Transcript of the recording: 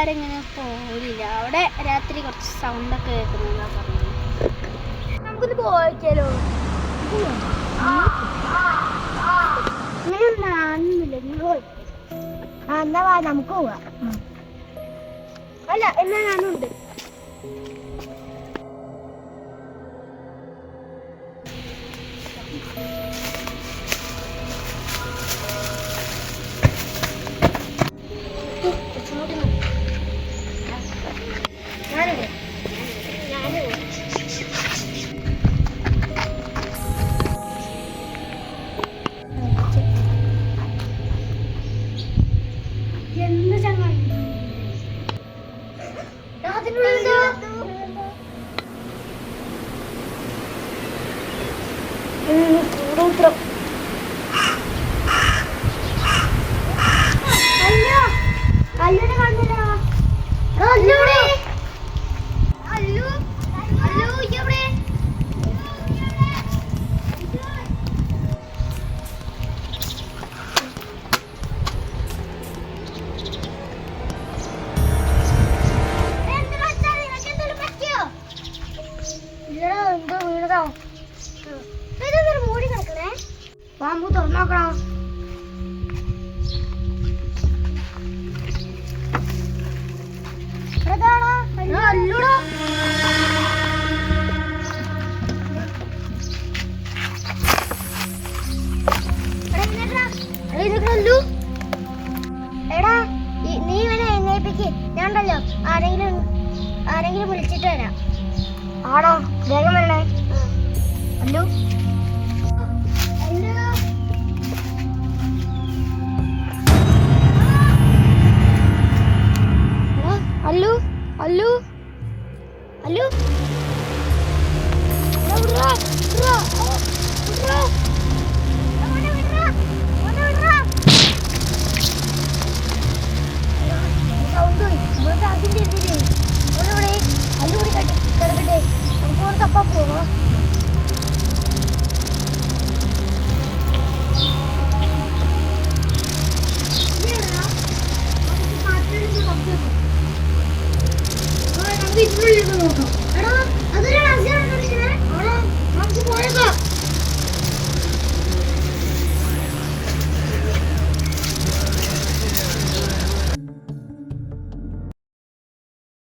ആരും ഇങ്ങനെ പോലില്ല. അവിടെ രാത്രി കുറച്ച് സൗണ്ടൊക്കെ കേൾക്കുന്നതാ പറഞ്ഞത്. നമുക്കൊന്ന് പോയിക്കാലോ. എന്നാ വാ നമുക്ക് പോവാ. അല്ല എന്നാ ഞാനുണ്ട്. എന്ത് ചങ്ങായി കൂടോത്രം. അല്ലോ അല്ലുനെ കാണുന്നില്ല. അല്ലൂടെ അല്ലു അല്ലു എവിടെ? എന്തോ വീണതാ. മൂടി കിടക്കണേ. പാമ്പ് തുറന്നോക്കണോ? അല്ലൂടോ എടാ നീ ഇവനെ എഴുന്നേൽപ്പിക്ക്. ഞാൻ ഉണ്ടല്ലോ ആരെങ്കിലും വിളിച്ചിട്ട് വരാം. ആടോ വേഗം വരണേ. അല്ലു അല്ലു അല്ലു അല്ലു കിടക്കട്ടെ. നമുക്ക് തപ്പാ പോവാം. നമുക്ക് ഇതിനുള്ളിൽ നോക്കാം.